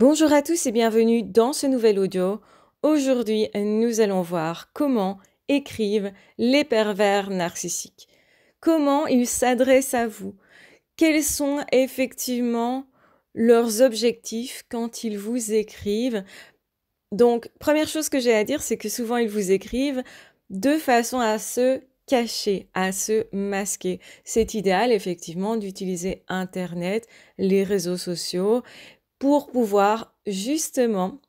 Bonjour à tous et bienvenue dans ce nouvel audio. Aujourd'hui, nous allons voir comment écrivent les pervers narcissiques. Comment ils s'adressent à vous. Quels sont effectivement leurs objectifs quand ils vous écrivent. Donc, première chose que j'ai à dire, c'est que souvent ils vous écrivent de façon à se cacher, à se masquer. C'est idéal effectivement d'utiliser Internet, les réseaux sociaux, pour pouvoir justement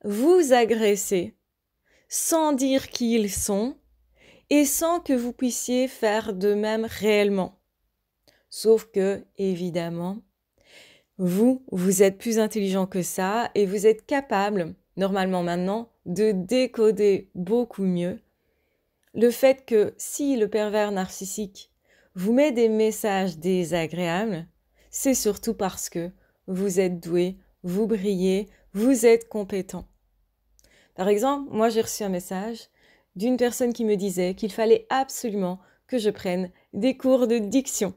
vous agresser sans dire qui ils sont et sans que vous puissiez faire de même réellement. Sauf que, évidemment, vous êtes plus intelligent que ça et vous êtes capable, normalement maintenant, de décoder beaucoup mieux le fait que si le pervers narcissique vous met des messages désagréables, c'est surtout parce que vous êtes doué, vous brillez, vous êtes compétent. Par exemple, moi j'ai reçu un message d'une personne qui me disait qu'il fallait absolument que je prenne des cours de diction,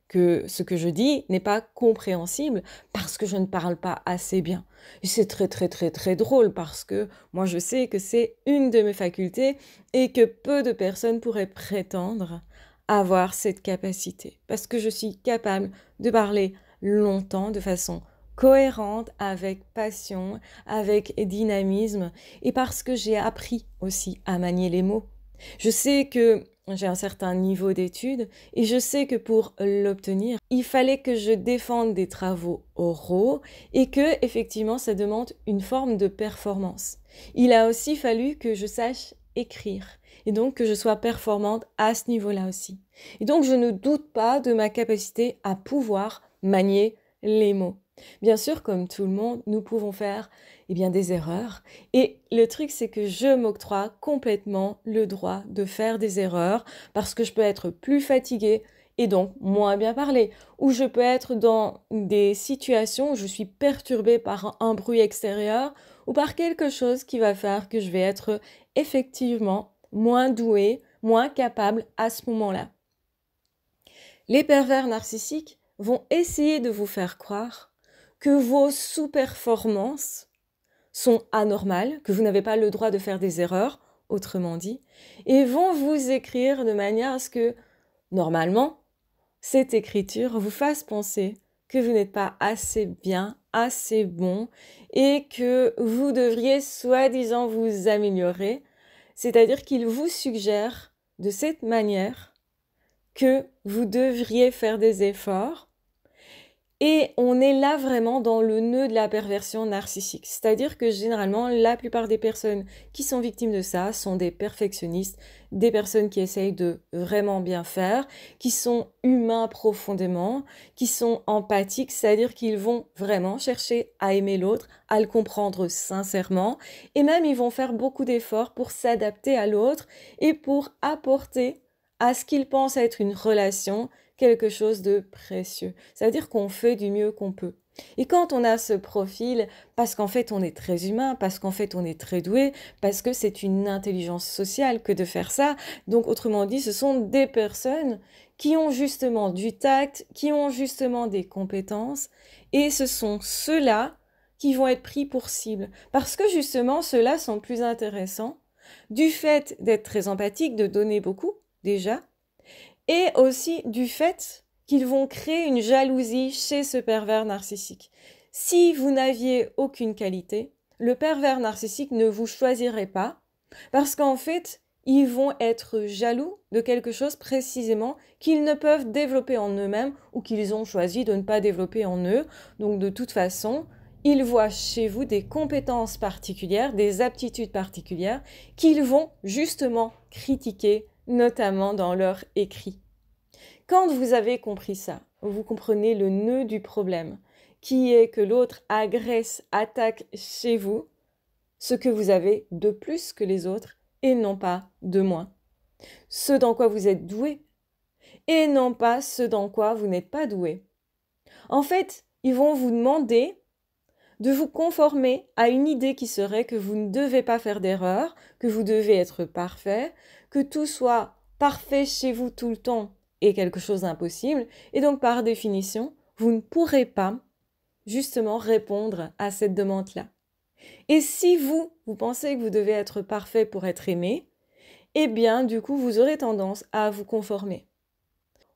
que ce que je dis n'est pas compréhensible parce que je ne parle pas assez bien. Et c'est très drôle parce que moi je sais que c'est une de mes facultés et que peu de personnes pourraient prétendre avoir cette capacité. Parce que je suis capable de parler longtemps de façon cohérente, avec passion, avec dynamisme et parce que j'ai appris aussi à manier les mots. Je sais que j'ai un certain niveau d'études et je sais que pour l'obtenir, il fallait que je défende des travaux oraux et que, effectivement, ça demande une forme de performance. Il a aussi fallu que je sache écrire et donc que je sois performante à ce niveau-là aussi. Et donc, je ne doute pas de ma capacité à pouvoir manier les mots. Bien sûr, comme tout le monde, nous pouvons faire des erreurs. Et le truc, c'est que je m'octroie complètement le droit de faire des erreurs parce que je peux être plus fatiguée et donc moins bien parler. Ou je peux être dans des situations où je suis perturbée par un bruit extérieur ou par quelque chose qui va faire que je vais être effectivement moins douée, moins capable à ce moment-là. Les pervers narcissiques vont essayer de vous faire croire que vos sous-performances sont anormales, que vous n'avez pas le droit de faire des erreurs, autrement dit, et vont vous écrire de manière à ce que, normalement, cette écriture vous fasse penser que vous n'êtes pas assez bien, assez bon, et que vous devriez soi-disant vous améliorer, c'est-à-dire qu'ils vous suggèrent de cette manière que vous devriez faire des efforts. Et on est là vraiment dans le nœud de la perversion narcissique. C'est-à-dire que généralement, la plupart des personnes qui sont victimes de ça sont des perfectionnistes, des personnes qui essayent de vraiment bien faire, qui sont humains profondément, qui sont empathiques, c'est-à-dire qu'ils vont vraiment chercher à aimer l'autre, à le comprendre sincèrement, et même ils vont faire beaucoup d'efforts pour s'adapter à l'autre et pour apporter à ce qu'ils pensent être une relation quelque chose de précieux. C'est-à-dire qu'on fait du mieux qu'on peut. Et quand on a ce profil, parce qu'en fait on est très humain, parce qu'en fait on est très doué, parce que c'est une intelligence sociale que de faire ça, donc autrement dit, ce sont des personnes qui ont justement du tact, qui ont justement des compétences, et ce sont ceux-là qui vont être pris pour cible. Parce que justement, ceux-là sont plus intéressants du fait d'être très empathiques, de donner beaucoup, déjà, et aussi du fait qu'ils vont créer une jalousie chez ce pervers narcissique. Si vous n'aviez aucune qualité, le pervers narcissique ne vous choisirait pas parce qu'en fait, ils vont être jaloux de quelque chose précisément qu'ils ne peuvent développer en eux-mêmes ou qu'ils ont choisi de ne pas développer en eux. Donc de toute façon, ils voient chez vous des compétences particulières, des aptitudes particulières qu'ils vont justement critiquer, notamment dans leur écrit. Quand vous avez compris ça, vous comprenez le nœud du problème, qui est que l'autre agresse, attaque chez vous ce que vous avez de plus que les autres et non pas de moins. Ce dans quoi vous êtes doué et non pas ce dans quoi vous n'êtes pas doué. En fait, ils vont vous demander de vous conformer à une idée qui serait que vous ne devez pas faire d'erreur, que vous devez être parfait, que tout soit parfait chez vous tout le temps est quelque chose d'impossible, et donc par définition, vous ne pourrez pas justement répondre à cette demande-là. Et si vous pensez que vous devez être parfait pour être aimé, eh bien, du coup, vous aurez tendance à vous conformer.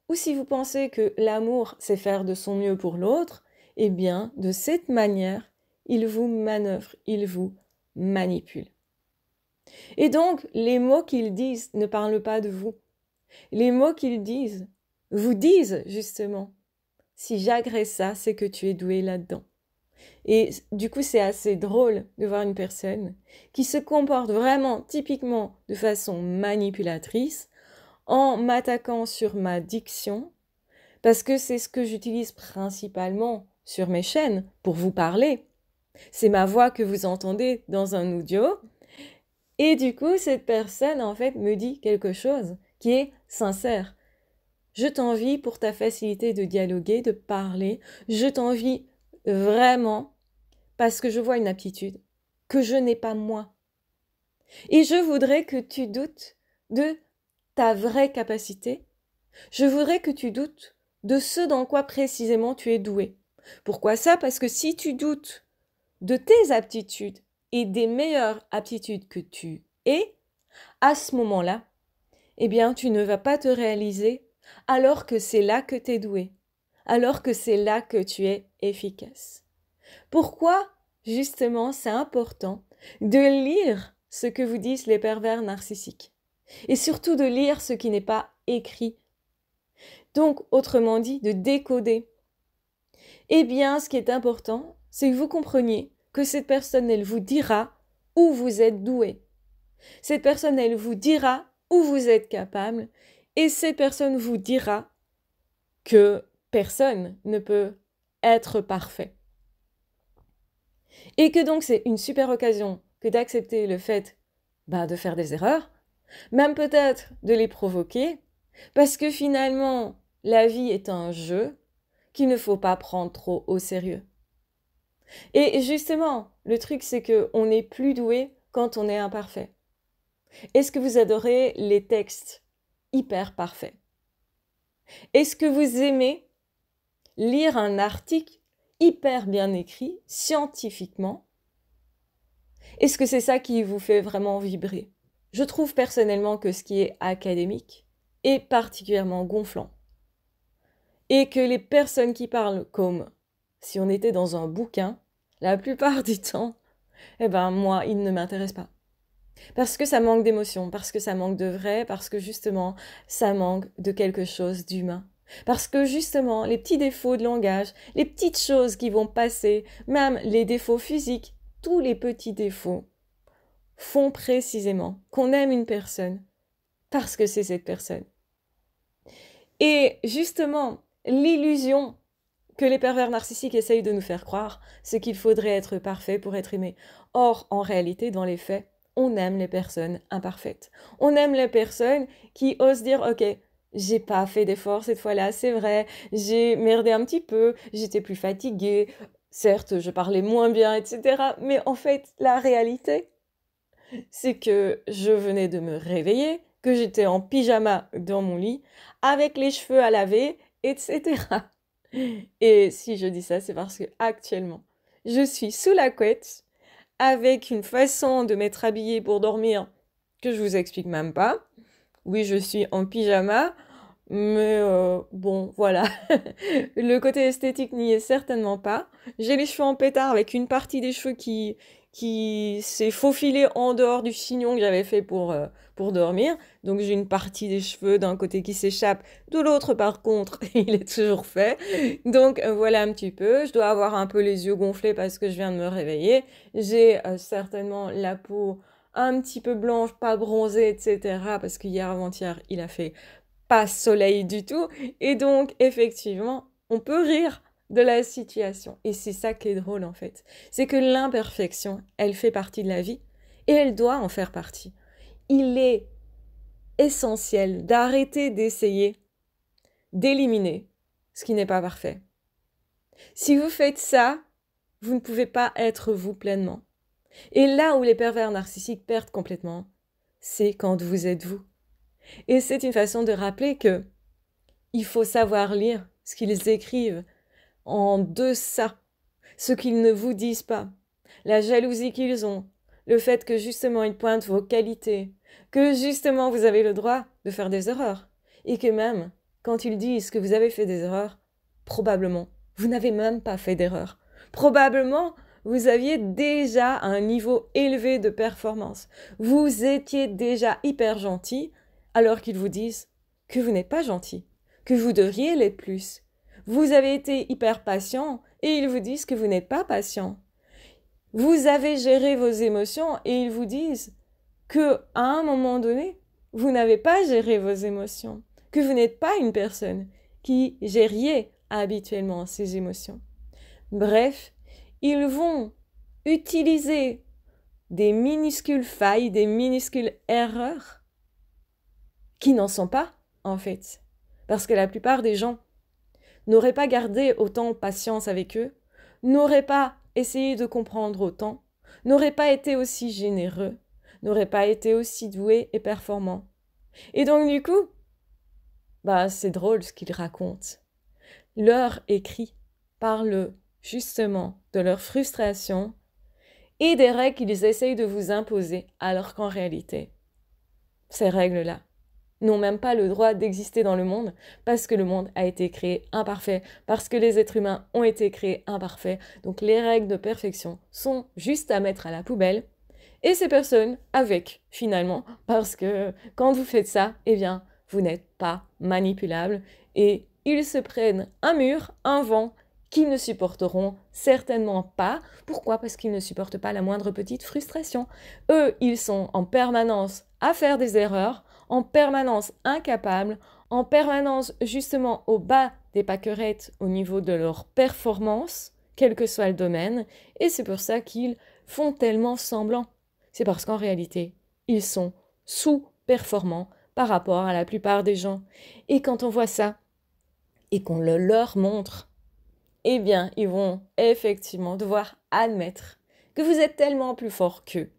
Ou si vous pensez que l'amour, c'est faire de son mieux pour l'autre, eh bien, de cette manière, il vous manœuvre, il vous manipule. Et donc, les mots qu'ils disent ne parlent pas de vous. Les mots qu'ils disent vous disent justement, si j'agresse ça, c'est que tu es doué là-dedans. Et du coup, c'est assez drôle de voir une personne qui se comporte vraiment typiquement de façon manipulatrice en m'attaquant sur ma diction, parce que c'est ce que j'utilise principalement sur mes chaînes pour vous parler. C'est ma voix que vous entendez dans un audio. Et du coup, cette personne, en fait, me dit quelque chose qui est sincère. Je t'envie pour ta facilité de dialoguer, de parler. Je t'envie vraiment parce que je vois une aptitude que je n'ai pas moi. Et je voudrais que tu doutes de ta vraie capacité. Je voudrais que tu doutes de ce dans quoi précisément tu es doué. Pourquoi ça? Parce que si tu doutes de tes aptitudes et des meilleures aptitudes que tu es, à ce moment-là, eh bien, tu ne vas pas te réaliser alors que c'est là que tu es doué, alors que c'est là que tu es efficace. Pourquoi, justement, c'est important de lire ce que vous disent les pervers narcissiques et surtout de lire ce qui n'est pas écrit. Donc, autrement dit, de décoder. Eh bien, ce qui est important, c'est que vous compreniez que cette personne, elle vous dira où vous êtes doué. Cette personne, elle vous dira où vous êtes capable et cette personne vous dira que personne ne peut être parfait. Et que donc c'est une super occasion que d'accepter le fait de faire des erreurs, même peut-être de les provoquer, parce que finalement, la vie est un jeu qu'il ne faut pas prendre trop au sérieux. Et justement, le truc c'est qu'on n'est plus doué quand on est imparfait. Est-ce que vous adorez les textes hyper parfaits? Est-ce que vous aimez lire un article hyper bien écrit, scientifiquement? Est-ce que c'est ça qui vous fait vraiment vibrer? Je trouve personnellement que ce qui est académique est particulièrement gonflant. Et que les personnes qui parlent comme si on était dans un bouquin, la plupart du temps, moi, ils ne m'intéressent pas. Parce que ça manque d'émotion, parce que ça manque de vrai, parce que justement, ça manque de quelque chose d'humain. Parce que justement, les petits défauts de langage, les petites choses qui vont passer, même les défauts physiques, tous les petits défauts font précisément qu'on aime une personne parce que c'est cette personne. Et justement, l'illusion que les pervers narcissiques essayent de nous faire croire, c'est qu'il faudrait être parfait pour être aimé. Or, en réalité, dans les faits, on aime les personnes imparfaites. On aime les personnes qui osent dire, ok, j'ai pas fait d'effort cette fois-là, c'est vrai, j'ai merdé un petit peu, j'étais plus fatiguée, certes, je parlais moins bien, etc. Mais en fait, la réalité, c'est que je venais de me réveiller, que j'étais en pyjama dans mon lit, avec les cheveux à laver, etc. Et si je dis ça, c'est parce que actuellement, je suis sous la couette, avec une façon de m'être habillée pour dormir que je vous explique même pas. Oui, je suis en pyjama, mais bon, voilà. Le côté esthétique n'y est certainement pas. J'ai les cheveux en pétard avec une partie des cheveux qui s'est faufilée en dehors du chignon que j'avais fait pour dormir. Donc j'ai une partie des cheveux d'un côté qui s'échappe, de l'autre par contre, il est toujours fait. Donc voilà un petit peu. Je dois avoir un peu les yeux gonflés parce que je viens de me réveiller. J'ai certainement la peau un petit peu blanche, pas bronzée, etc. Parce qu'hier avant-hier, il a fait pas soleil du tout. Et donc, effectivement, on peut rire de la situation. Et c'est ça qui est drôle, en fait. C'est que l'imperfection, elle fait partie de la vie et elle doit en faire partie. Il est essentiel d'arrêter d'essayer d'éliminer ce qui n'est pas parfait. Si vous faites ça, vous ne pouvez pas être vous pleinement. Et là où les pervers narcissiques perdent complètement, c'est quand vous êtes vous. Et c'est une façon de rappeler que il faut savoir lire ce qu'ils écrivent en deçà ce qu'ils ne vous disent pas, la jalousie qu'ils ont, le fait que justement ils pointent vos qualités, que justement vous avez le droit de faire des erreurs, et que même quand ils disent que vous avez fait des erreurs, probablement vous n'avez même pas fait d'erreur. Probablement vous aviez déjà un niveau élevé de performance. Vous étiez déjà hyper gentil, alors qu'ils vous disent que vous n'êtes pas gentil, que vous devriez l'être plus. Vous avez été hyper patient et ils vous disent que vous n'êtes pas patient. Vous avez géré vos émotions et ils vous disent que à un moment donné, vous n'avez pas géré vos émotions, que vous n'êtes pas une personne qui gériez habituellement ses émotions. Bref, ils vont utiliser des minuscules failles, des minuscules erreurs qui n'en sont pas, en fait. Parce que la plupart des gens n'auraient pas gardé autant patience avec eux, n'auraient pas essayé de comprendre autant, n'auraient pas été aussi généreux, n'auraient pas été aussi doués et performants. Et donc du coup, c'est drôle ce qu'ils racontent. Leur écrit parle justement de leur frustration et des règles qu'ils essayent de vous imposer, alors qu'en réalité, ces règles-là n'ont même pas le droit d'exister dans le monde parce que le monde a été créé imparfait, parce que les êtres humains ont été créés imparfaits. Donc les règles de perfection sont juste à mettre à la poubelle et ces personnes avec, finalement, parce que quand vous faites ça, eh bien, vous n'êtes pas manipulable et ils se prennent un mur, un vent qu'ils ne supporteront certainement pas. Pourquoi? Parce qu'ils ne supportent pas la moindre petite frustration. Eux, ils sont en permanence à faire des erreurs, en permanence incapables, en permanence justement au bas des pâquerettes au niveau de leur performance, quel que soit le domaine, et c'est pour ça qu'ils font tellement semblant. C'est parce qu'en réalité, ils sont sous-performants par rapport à la plupart des gens. Et quand on voit ça, et qu'on le leur montre, eh bien, ils vont effectivement devoir admettre que vous êtes tellement plus fort qu'eux,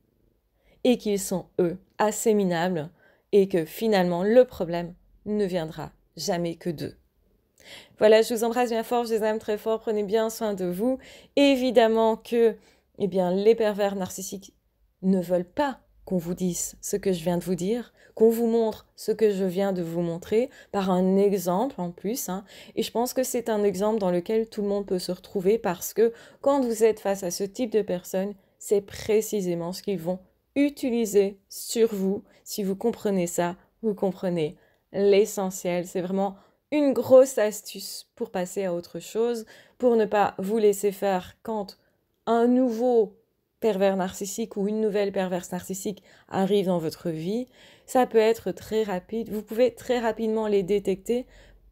et qu'ils sont, eux, assez minables, et que finalement, le problème ne viendra jamais que d'eux. Voilà, je vous embrasse bien fort, je les aime très fort, prenez bien soin de vous. Évidemment que, les pervers narcissiques ne veulent pas qu'on vous dise ce que je viens de vous dire, qu'on vous montre ce que je viens de vous montrer, par un exemple en plus. Et je pense que c'est un exemple dans lequel tout le monde peut se retrouver parce que quand vous êtes face à ce type de personnes, c'est précisément ce qu'ils vont utiliser sur vous. Si vous comprenez ça, vous comprenez l'essentiel. C'est vraiment une grosse astuce pour passer à autre chose, pour ne pas vous laisser faire quand un nouveau pervers narcissique ou une nouvelle perverse narcissique arrive dans votre vie. Ça peut être très rapide. Vous pouvez très rapidement les détecter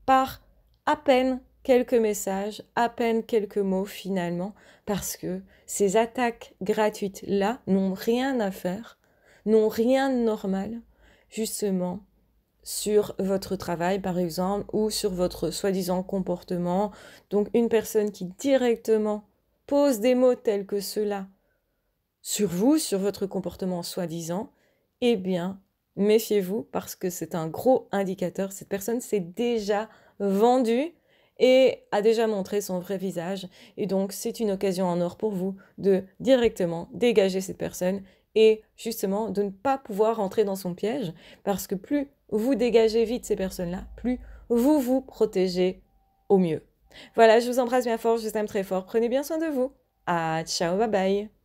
par à peine quelques messages, à peine quelques mots finalement, parce que ces attaques gratuites-là n'ont rien à faire, n'ont rien de normal, justement, sur votre travail par exemple, ou sur votre soi-disant comportement. Donc une personne qui directement pose des mots tels que ceux-là sur vous, sur votre comportement soi-disant, eh bien, méfiez-vous parce que c'est un gros indicateur. Cette personne s'est déjà vendue et a déjà montré son vrai visage. Et donc, c'est une occasion en or pour vous de directement dégager cette personne et justement de ne pas pouvoir entrer dans son piège parce que plus vous dégagez vite ces personnes-là, plus vous vous protégez au mieux. Voilà, je vous embrasse bien fort, je vous aime très fort. Prenez bien soin de vous. Ah, ciao, bye bye.